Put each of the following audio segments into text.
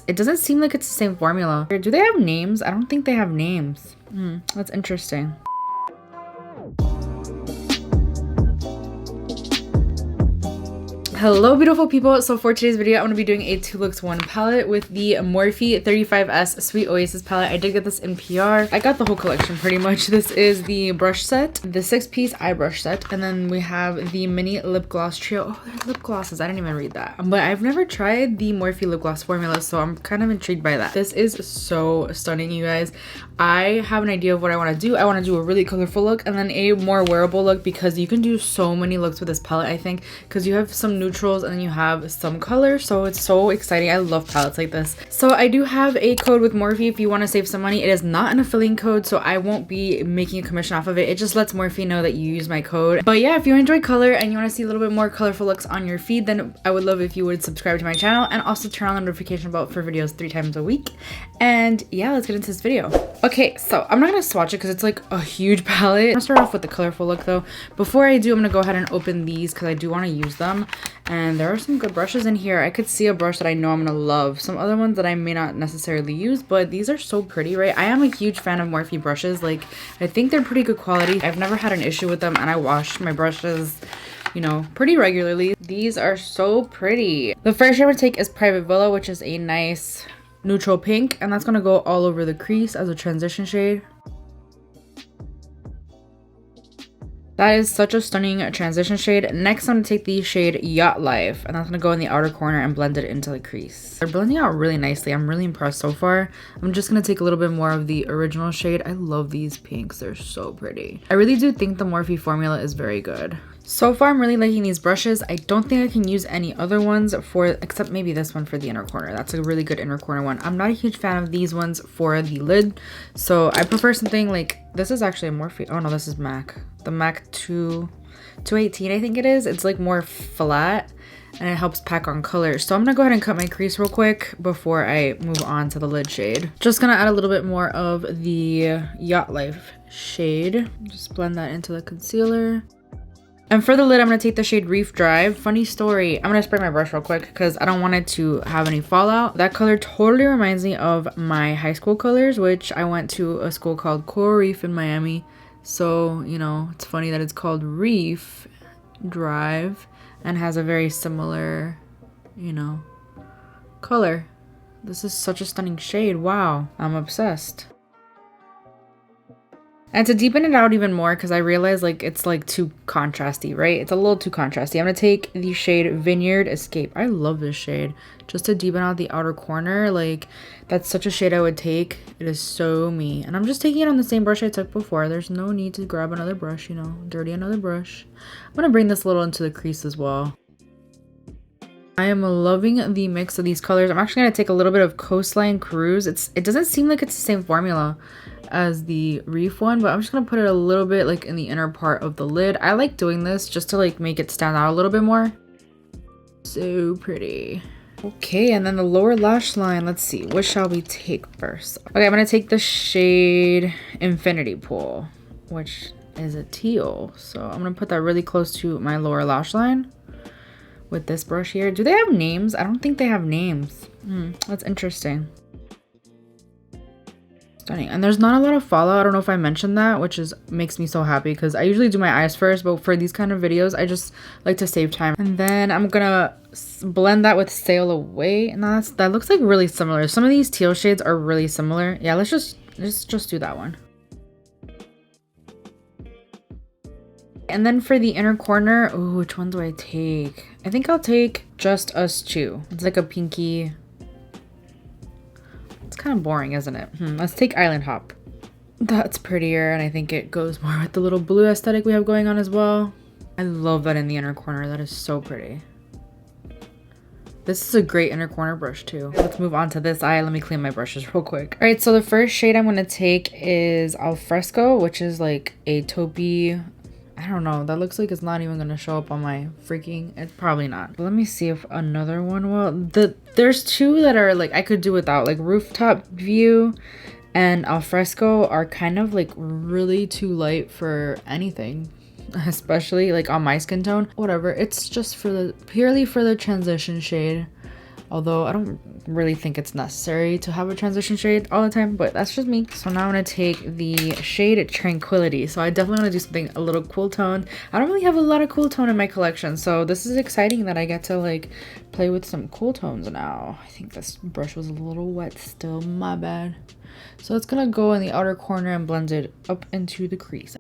It doesn't seem like it's the same formula. Do they have names? I don't think they have names. That's interesting. Hello beautiful people. So for today's video I'm going to be doing a 2 looks 1 palette with the Morphe 35S Sweet Oasis palette. I did get this in PR. I got the whole collection pretty much. This is the brush set, the 6-piece eye brush set, and then we have the mini lip gloss trio. Oh, there's lip glosses. I didn't even read that. But I've never tried the Morphe lip gloss formula, so I'm kind of intrigued by that. This is so stunning, you guys. I have an idea of what I want to do. I want to do a really colorful look and then a more wearable look, because you can do so many looks with this palette, I think, because you have some neutrals and then you have some color, so it's so exciting. I love palettes like this. So I do have a code with Morphe if you want to save some money. It is not an affiliate code, so I won't be making a commission off of it. It just lets Morphe know that you use my code. But yeah, if you enjoy color and you want to see a little bit more colorful looks on your feed, then I would love if you would subscribe to my channel and also turn on the notification bell for videos 3 times a week. And yeah, let's get into this video. Okay, so I'm not gonna swatch it because it's like a huge palette. I'm gonna start off with the colorful look though. Before I do, I'm gonna go ahead and open these because I do want to use them. And there are some good brushes in here. I could see a brush that I know I'm gonna love. Some other ones that I may not necessarily use, but these are so pretty, right? I am a huge fan of Morphe brushes. Like, I think they're pretty good quality. I've never had an issue with them, and I wash my brushes, you know, pretty regularly. These are so pretty. The first shade I'm gonna take is Private Villa, which is a nice neutral pink, and that's gonna go all over the crease as a transition shade. That is such a stunning transition shade. Next, I'm gonna take the shade Yacht Life, and that's gonna go in the outer corner and blend it into the crease. They're blending out really nicely. I'm really impressed so far. I'm just gonna take a little bit more of the original shade. I love these pinks. They're so pretty. I really do think the Morphe formula is very good. So far, I'm really liking these brushes. I don't think I can use any other ones except maybe this one for the inner corner. That's a really good inner corner one. I'm not a huge fan of these ones for the lid, so I prefer something like, this is actually a Morphe. Oh no, this is MAC. The MAC 218, I think it is. It's like more flat and it helps pack on color. So I'm gonna go ahead and cut my crease real quick before I move on to the lid shade. Just gonna add a little bit more of the Yacht Life shade. Just blend that into the concealer. And for the lid, I'm going to take the shade Reef Drive. Funny story, I'm going to spray my brush real quick because I don't want it to have any fallout. That color totally reminds me of my high school colors, which I went to a school called Coral Reef in Miami. So, you know, it's funny that it's called Reef Drive and has a very similar, you know, color. This is such a stunning shade. Wow, I'm obsessed. And to deepen it out even more, because I realize like it's like too contrasty, right? It's a little too contrasty. I'm gonna take the shade Vineyard Escape. I love this shade. Just to deepen out the outer corner. Like, that's such a shade I would take. It is so me. And I'm just taking it on the same brush I took before. There's no need to grab another brush, you know, dirty another brush. I'm gonna bring this a little into the crease as well. I am loving the mix of these colors. I'm actually gonna take a little bit of Coastline Cruise. It doesn't seem like it's the same formula as the Reef one, but I'm just gonna put it a little bit like in the inner part of the lid. I like doing this just to like make it stand out a little bit more. So pretty. Okay, and then the lower lash line, let's see, what shall we take first? Okay, I'm gonna take the shade Infinity Pool, which is a teal. So I'm gonna put that really close to my lower lash line with this brush here. Do they have names? I don't think they have names. That's interesting. Stunning. And there's not a lot of fallout. I don't know if I mentioned that, which makes me so happy because I usually do my eyes first, but for these kind of videos I just like to save time. And then I'm gonna blend that with Sail Away, and that looks like really similar. Some of these teal shades are really similar. Yeah, let's just do that one. And then for the inner corner, ooh, which one do I take? I think I'll take Just Us Two. It's like a pinky. It's kind of boring, isn't it? Let's take Island Hop. That's prettier, and I think it goes more with the little blue aesthetic we have going on as well. I love that in the inner corner. That is so pretty. This is a great inner corner brush too. Let's move on to this eye. Let me clean my brushes real quick. All right, so the first shade I'm gonna take is Alfresco, which is like a taupey. I don't know, that looks like it's not even gonna show up on my freaking, it's probably not. But let me see if another one will. There's two that are like I could do without, like Rooftop View and Alfresco are kind of like really too light for anything, especially like on my skin tone. Whatever, it's just purely for the transition shade. Although I don't really think it's necessary to have a transition shade all the time, but that's just me. So now I'm gonna take the shade Tranquility. So I definitely want to do something a little cool tone. I don't really have a lot of cool tone in my collection, so this is exciting that I get to like play with some cool tones now. I think this brush was a little wet still, my bad. So it's gonna go in the outer corner and blend it up into the crease.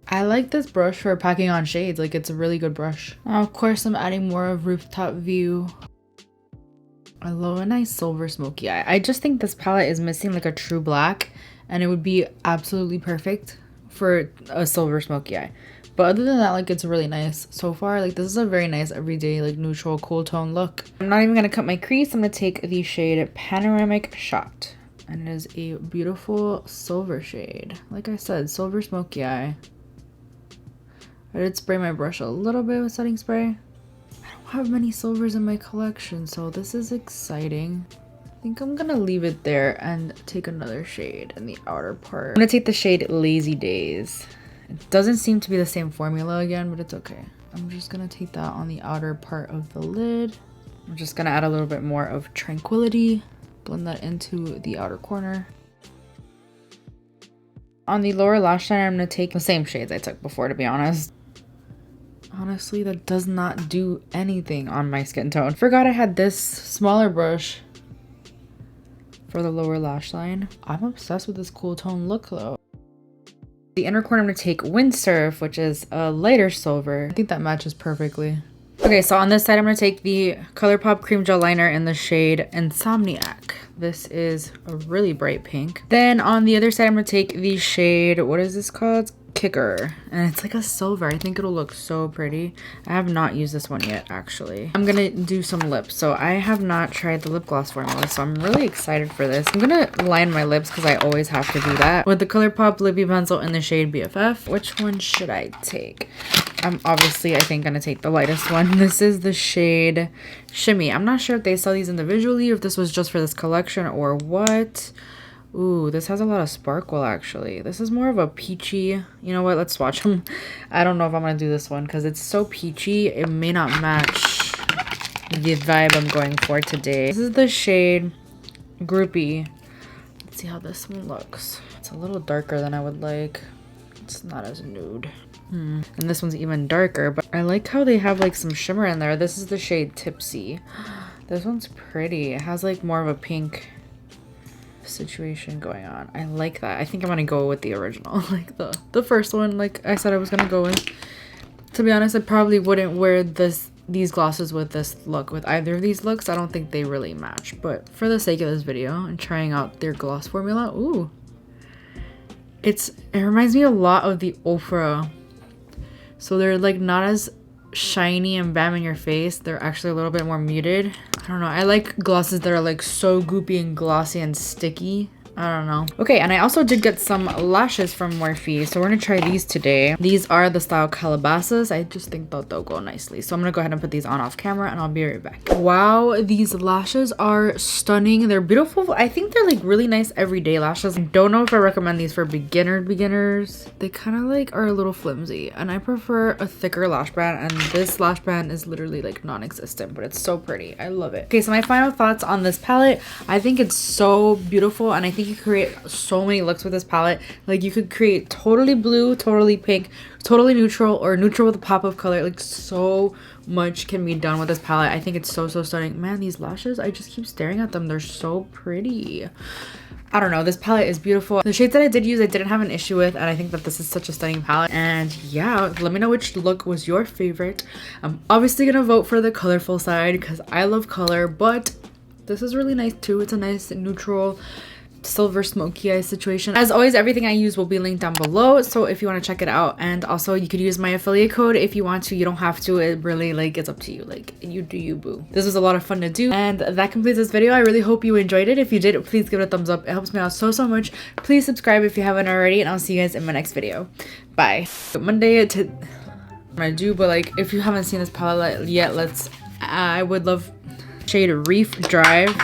I like this brush for packing on shades, like it's a really good brush. Now of course I'm adding more of Rooftop View. I love a nice silver smoky eye. I just think this palette is missing like a true black, and it would be absolutely perfect for a silver smoky eye. But other than that, like it's really nice so far. Like this is a very nice everyday like neutral cool tone look. I'm not even gonna cut my crease. I'm gonna take the shade Panoramic Shot, and it is a beautiful silver shade. Like I said, silver smoky eye. I did spray my brush a little bit with setting spray. I don't have many silvers in my collection, so this is exciting. I think I'm gonna leave it there and take another shade in the outer part. I'm gonna take the shade Lazy Days. It doesn't seem to be the same formula again, but it's okay. I'm just gonna take that on the outer part of the lid. I'm just gonna add a little bit more of Tranquility, blend that into the outer corner. On the lower lash line, I'm gonna take the same shades I took before, to be honest. Honestly, that does not do anything on my skin tone. Forgot I had this smaller brush for the lower lash line. I'm obsessed with this cool tone look though. The inner corner, I'm gonna take Windsurf, which is a lighter silver. I think that matches perfectly. Okay, so on this side, I'm gonna take the ColourPop Cream Gel Liner in the shade Insomniac. This is a really bright pink. Then on the other side, I'm gonna take the shade, what is this called? Kicker, and it's like a silver. I think it'll look so pretty. I have not used this one yet, actually. I'm gonna do some lips. So I have not tried the lip gloss formula, so I'm really excited for this. I'm gonna line my lips because I always have to do that with the ColourPop Lippy Pencil in the shade BFF. Which one should I take? I'm obviously, I think, gonna take the lightest one. This is the shade Shimmy. I'm not sure if they sell these individually or if this was just for this collection or what. Ooh, this has a lot of sparkle actually. This is more of a peachy. You know what? Let's swatch them. I don't know if I'm gonna do this one because it's so peachy. It may not match the vibe I'm going for today. This is the shade Groupie. Let's see how this one looks. It's a little darker than I would like. It's not as nude. And this one's even darker, but I like how they have like some shimmer in there. This is the shade Tipsy. This one's pretty. It has like more of a pink situation going on. I like that. I think I'm gonna go with the original, like the first one, like I said I was gonna go with. To be honest, I probably wouldn't wear these glosses with this look, with either of these looks. I don't think they really match, but for the sake of this video and trying out their gloss formula, ooh, it reminds me a lot of the Ofra. So they're like not as shiny and bam in your face. They're actually a little bit more muted. I don't know. I like glosses that are like so goopy and glossy and sticky. I don't know. Okay, and I also did get some lashes from Morphe, so we're gonna try these today. These are the style Calabasas. I just think that they'll go nicely. So I'm gonna go ahead and put these on off camera and I'll be right back. Wow, these lashes are stunning. They're beautiful. I think they're like really nice everyday lashes. I don't know if I recommend these for beginners. They kind of like are a little flimsy, and I prefer a thicker lash band, and this lash band is literally like non-existent, but it's so pretty. I love it. Okay, so my final thoughts on this palette. I think it's so beautiful, and I think you could create so many looks with this palette. Like you could create totally blue, totally pink, totally neutral, or neutral with a pop of color. Like so much can be done with this palette. I think it's so stunning. Man, these lashes, I just keep staring at them. They're so pretty. I don't know, this palette is beautiful. The shades that I did use, I didn't have an issue with, and I think that this is such a stunning palette. And yeah, let me know which look was your favorite. I'm obviously gonna vote for the colorful side because I love color, but this is really nice too. It's a nice neutral silver smoky eye situation. As always, everything I use will be linked down below, so if you want to check it out. And also you could use my affiliate code if you want to. You don't have to. It really, like, it's up to you. Like, you do you, boo. This was a lot of fun to do, and that completes this video. I really hope you enjoyed it. If you did, please give it a thumbs up. It helps me out so much. Please subscribe if you haven't already, and I'll see you guys in my next video. Bye. Monday to I do, but like if you haven't seen this palette yet, I would love shade Reef Drive.